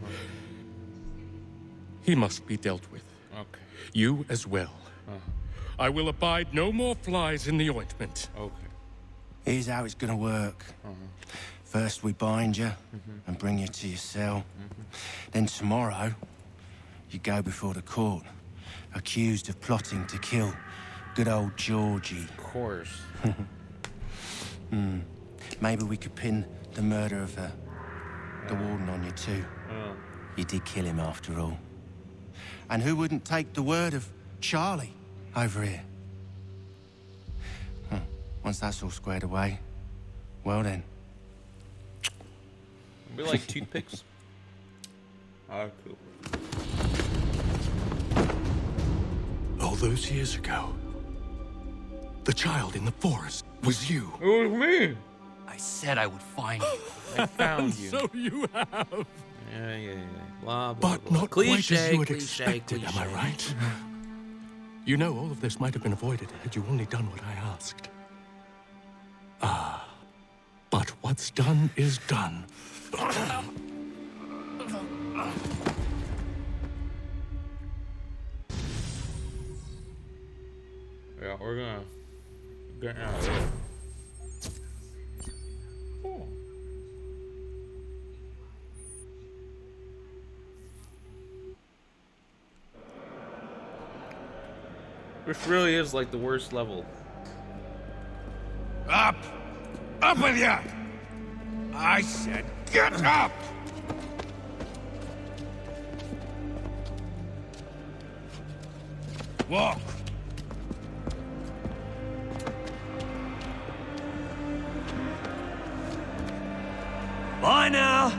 He must be dealt with. Okay. You as well. I will abide no more flies in the ointment. Okay. Here's how it's gonna work. First we bind you and bring you to your cell. Then tomorrow, you go before the court, accused of plotting to kill good old Georgie. Of course. Maybe we could pin the murder of the warden on you too. You did kill him after all. And who wouldn't take the word of Charlie over here? Once that's all squared away, well then. We like toothpicks. Oh, cool. All those years ago, the child in the forest was you. It was me. I said I would find you. I found you. So you have. Yeah. Blah, blah, But blah. not Cliche, quite as you had cliche, expected, cliche. am I right? You know, all of this might have been avoided had you only done what I asked. But what's done is done. we're gonna get out of here. Oh. This really is like the worst level. Up! Up with you! I said get up! Walk! Bye now!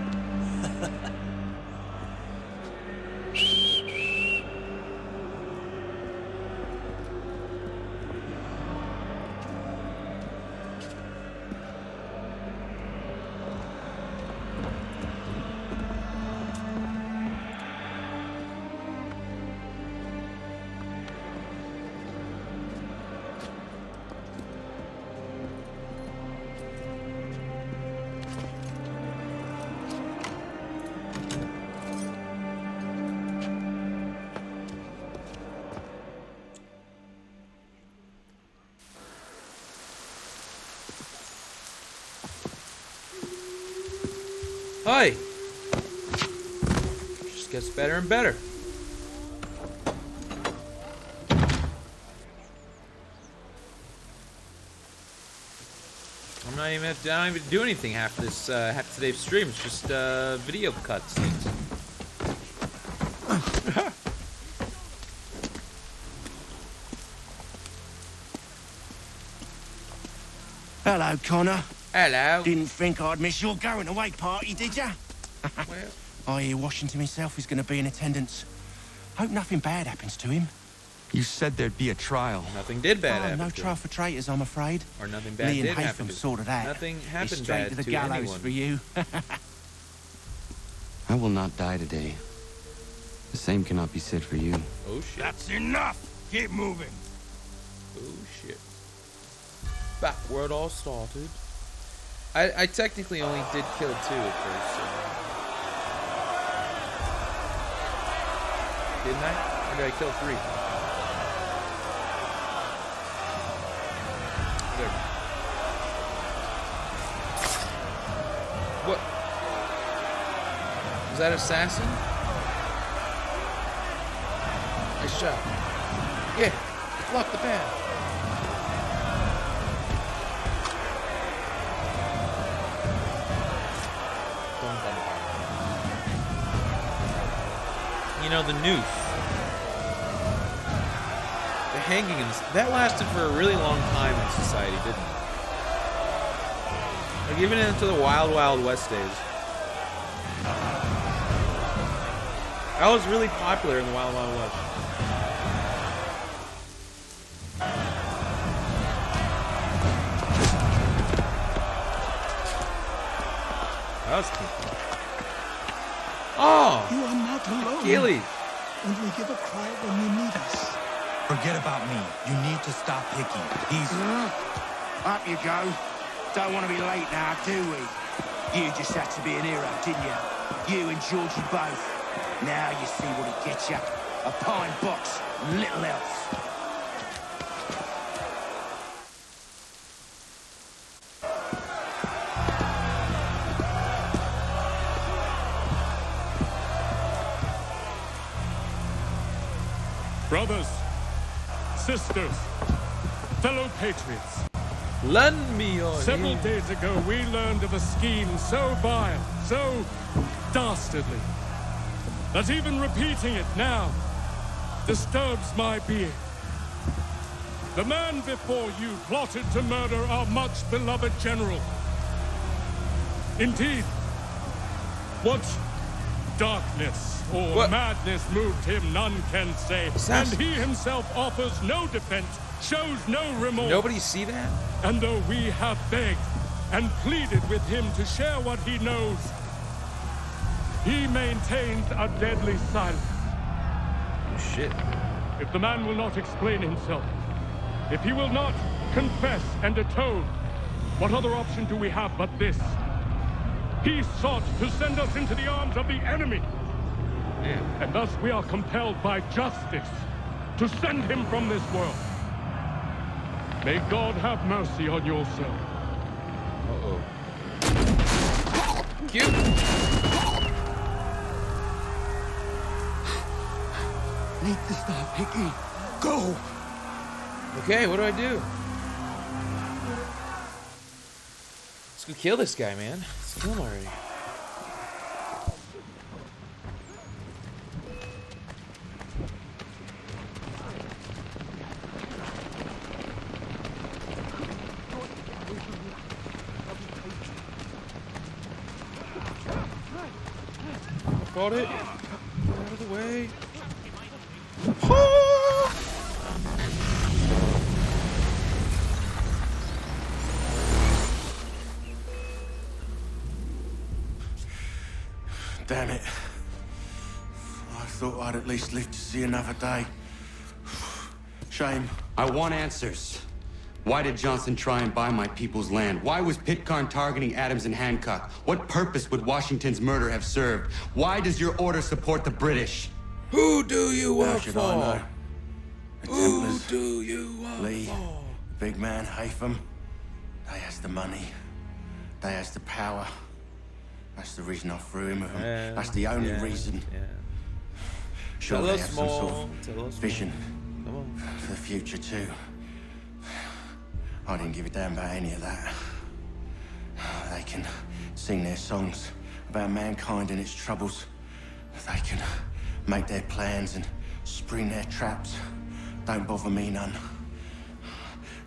Hi. Just gets better and better. I don't even do anything half this half today's stream. It's just video cuts. Hello, Connor. Hello. Didn't think I'd miss your going away party, did ya? Well, I hear Washington himself is going to be in attendance. Hope nothing bad happens to him. You said there'd be a trial. Nothing did bad happen No to trial him. for traitors, I'm afraid. Or nothing bad Lee did and happen Haytham to sorted that. Nothing happened He's bad straight to the to gallows anyone. for you. I will not die today. The same cannot be said for you. Oh shit. That's enough! Keep moving! Oh shit. Back where it all started. I technically only did kill 2 at first, so. Didn't I? Or did I kill 3? There. What? Was that assassin? Nice shot. Yeah, lock the pad. You know, the noose. The hanging in this, that lasted for a really long time in society, didn't it? Like even into the Wild Wild West days. That was really popular in the Wild Wild West. That was cool. Oh! You are not alone. Achilles! Only give a cry when you need us. Forget about me. You need to stop Hickey. He's... Up you go. Don't want to be late now, do we? You just had to be an hero, didn't you? You and Georgie both. Now you see what it gets you. A pine box and little else. Brothers, sisters, fellow patriots. Lend me your Several ear. days ago, we learned of a scheme so vile, so dastardly, that even repeating it now disturbs my being. The man before you plotted to murder our much-beloved general. Indeed, what darkness or madness moved him, none can say. And he himself offers no defense, shows no remorse. Nobody see that? And though we have begged and pleaded with him to share what he knows, he maintains a deadly silence. Oh, shit. If the man will not explain himself, if he will not confess and atone, what other option do we have but this? He sought to send us into the arms of the enemy. Yeah. And thus we are compelled by justice to send him from this world. May God have mercy on your soul. Uh-oh. Cute. Need to stop, Hickey. Go! Okay, what do I do? Let's go kill this guy, man. Let's kill him already. Got it. Get out of the way. Damn it. I thought I'd at least live to see another day. Shame. I want answers. Why did Johnson try and buy my people's land? Why was Pitcairn targeting Adams and Hancock? What purpose would Washington's murder have served? Why does your order support the British? Who do you How work should for? I know? The Who Templars, do you work Lee, for? the big man, Hatham. They has the money. They has the power. That's the reason I threw him with them. That's the only reason. Sure, Tell they us have some sort more. of Tell us vision Come on. for the future too. I didn't give a damn about any of that. They can sing their songs about mankind and its troubles. They can make their plans and spring their traps. Don't bother me none.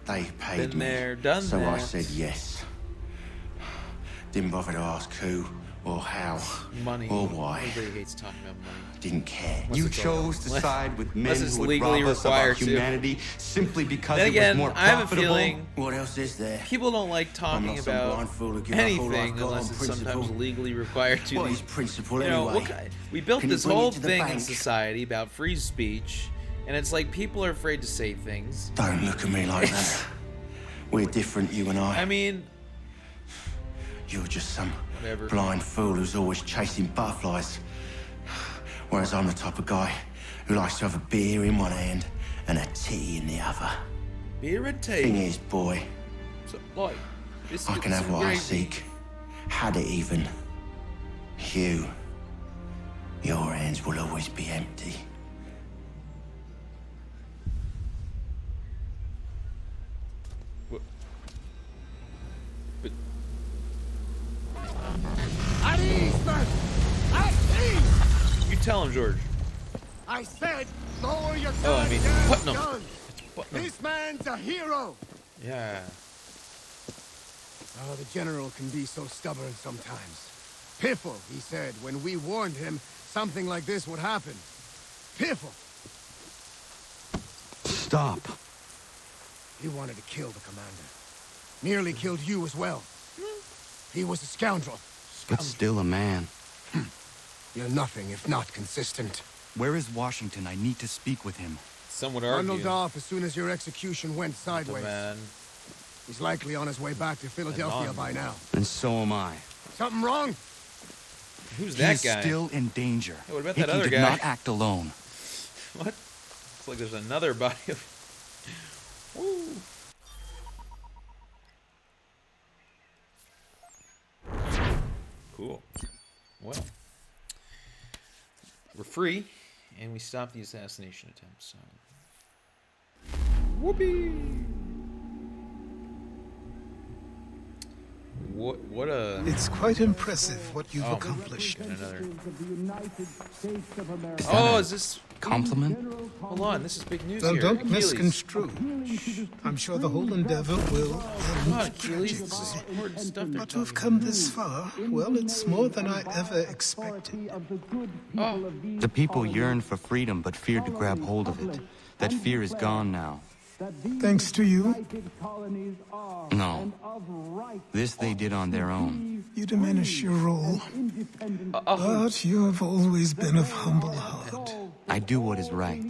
They paid Been me, there, done so I that. said yes. Didn't bother to ask who or how Money. or why. Everybody hates talking about money. Didn't care. You chose to side with men it's who would legally rob us of our required to. humanity simply because Then it again, was more I have a profitable. feeling What else is there? people don't like I'm talking not some about blind fool who give up all anything I've got unless on it's sometimes principle. legally required to. What These- is principle you know, anyway? we built Can you this bring it whole to the thing in bank? society about free speech, and it's like people are afraid to say things. Don't look at me like that. We're different, you and I. I mean, You're just some Whatever. blind fool who's always chasing butterflies. Whereas I'm the type of guy who likes to have a beer in one hand and a tea in the other. beer and tea. Thing is, boy, So, like, I biscuits can have and what I gravy. seek. Had it even. Your hands will always be empty. At ease, man! At ease! You tell him, George. I said, lower your Oh, I mean, goddamn Putnam. guns! Putnam. This man's a hero! Yeah. Oh, the general can be so stubborn sometimes. Piffle, he said, when we warned him something like this would happen. Piffle! Stop. He wanted to kill the commander. Nearly killed you as well. He was a scoundrel. But still a man. You're nothing if not consistent. Where is Washington? I need to speak with him. Some would argue. Bundled off as soon as your execution went sideways. Man. He's likely on his way back to Philadelphia by now. And so am I. Something wrong? Who's that He's guy? still in danger. Hey, what about Hickey that other did guy? not act alone. What? Looks like there's another body of. Woo. Cool. Well, we're free, and we stopped the assassination attempt. So, whoopee! What a. It's quite impressive what you've Oh, accomplished. and another. Oh, is this compliment? Hold on, this is big news Well, here. don't Achilles. misconstrue. I'm sure the whole endeavor will Come on, end Achilles. This is tragically. important stuff. But to have come this far, well, it's more than I ever expected. The people yearned for freedom but feared to grab hold of it. That fear is gone now. Thanks to you, No. This they did on their own. you diminish your role. But you have always been of humble heart. I do what is right.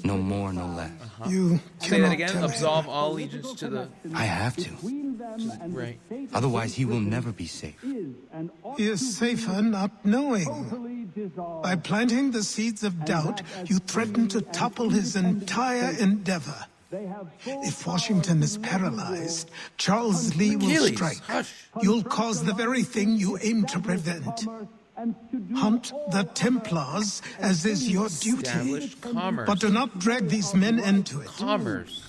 No more, no less. You Say that cannot again. tell him. Absolve all allegiance to the. I have to. Right. Otherwise, he will never be safe. He is safer not knowing. By planting the seeds of doubt, you threaten to topple his entire endeavor. If Washington is paralyzed, Charles Lee will Achilles, strike. hush. You'll cause the very thing you aim to prevent. Hunt the Templars, as is your duty. Establish commerce. But do not drag these men into it. Commerce.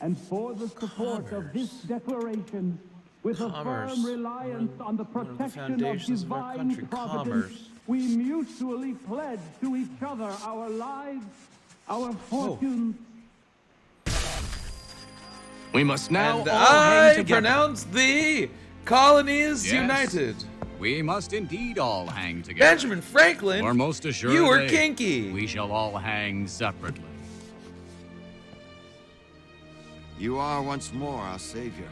And for the support of this declaration, with a firm reliance on the protection of divine providence, we mutually pledge to each other our lives, our fortunes. We must now And all I hang together. pronounce the colonies Yes. united. We must indeed all hang together. Benjamin Franklin, Or most assuredly, you were kinky. we shall all hang separately. You are once more our savior.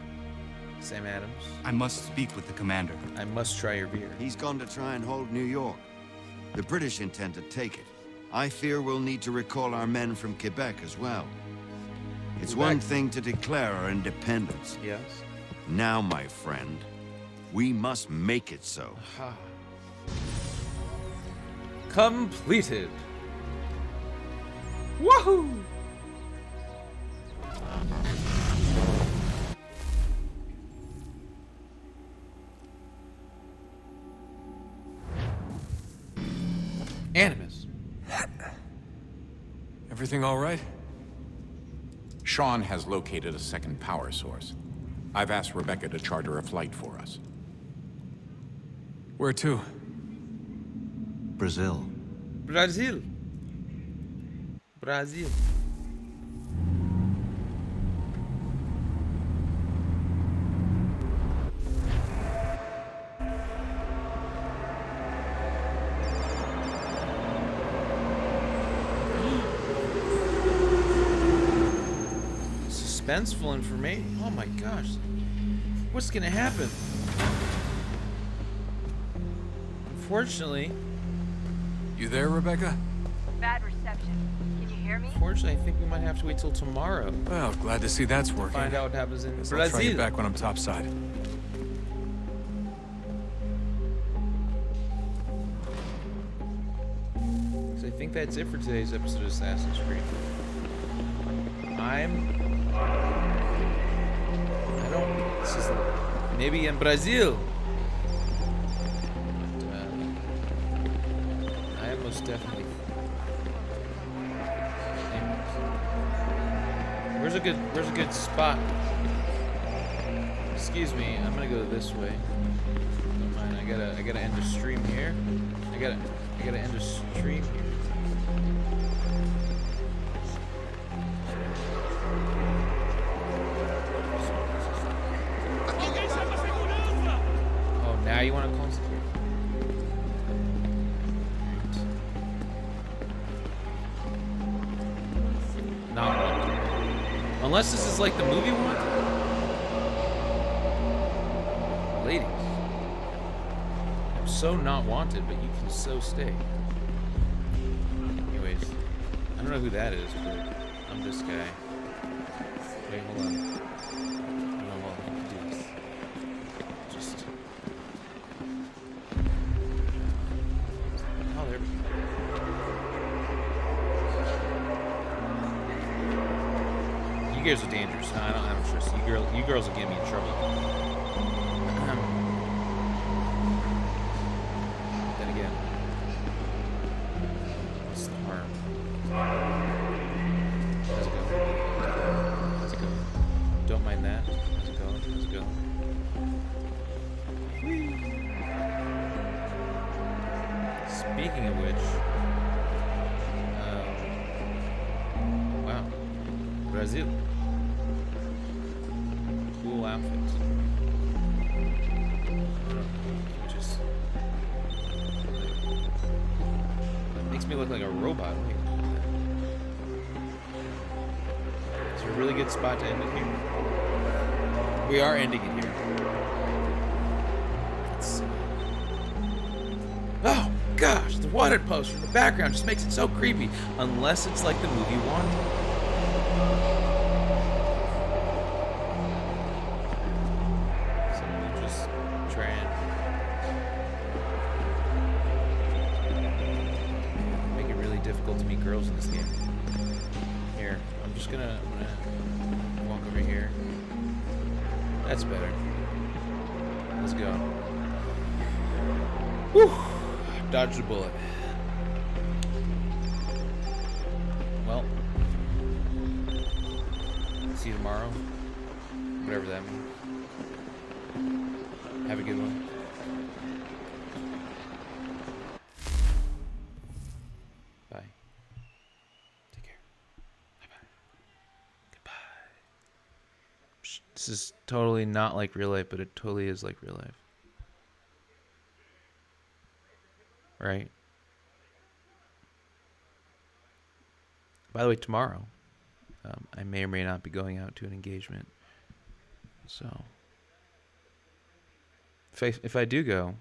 Sam Adams. I must speak with the commander. I must try your beer. He's gone to try and hold New York. The British intend to take it. I fear we'll need to recall our men from Quebec as well. It's Quebec. one thing to declare our independence. Yes. Now, my friend, we must make it so. Completed. Woohoo! Animus. Everything all right? Sean has located a second power source. I've asked Rebecca to charter a flight for us. Where to? Brazil. Brazil. Brazil. Suspenseful information. Oh my gosh. What's gonna happen? Unfortunately. You there, Rebecca? Bad reception. Can you hear me? Unfortunately, I think we might have to wait till tomorrow. Well, glad to see that's working. Find out what happens in Guess I'll try you Brazil. back when I'm topside. So I think that's it for today's episode of Assassin's Creed. I don't. This is maybe in Brazil. But, I am most definitely. Where's a good spot? Excuse me, I'm gonna go this way. Don't mind. I gotta end the stream here. I gotta end the stream here. Oh, now you want to concentrate? Not wanted. Unless this is like the movie one. Ladies. I'm so not wanted, but you can so stay. Anyways, I don't know who that is, but I'm this guy. Wait, hold on. Hold on, well, I can do this. Just. Oh, there we go. You guys are dangerous. No, I don't trust you. You girls will get me in trouble. Then again, what's the harm? How's it going? How's it going? Don't mind that. How's it going? How's it going? Speaking of which, wow, Brazil. Cool outfits. Just that makes me look like a robot. Wait. Is there a really good spot to end it here? We are ending it here. Let's see. Oh gosh, the wanted poster in the background just makes it so creepy. Unless it's like the movie Wanted. So we'll just try and make it really difficult to meet girls in this game. Here, I'm I'm gonna walk over here. That's better. Let's go. Whew! Dodged a bullet. Well, see you tomorrow. Whatever that means. Have a good one. Bye. Take care. Bye-bye. Goodbye. This is totally not like real life, but it totally is like real life. Right? By the way, tomorrow, I may or may not be going out to an engagement. So, if I do go,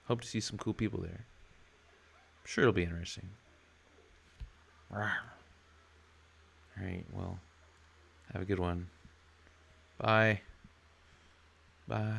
hope to see some cool people there. I'm sure it'll be interesting. Alright, well, have a good one. Bye. Bye.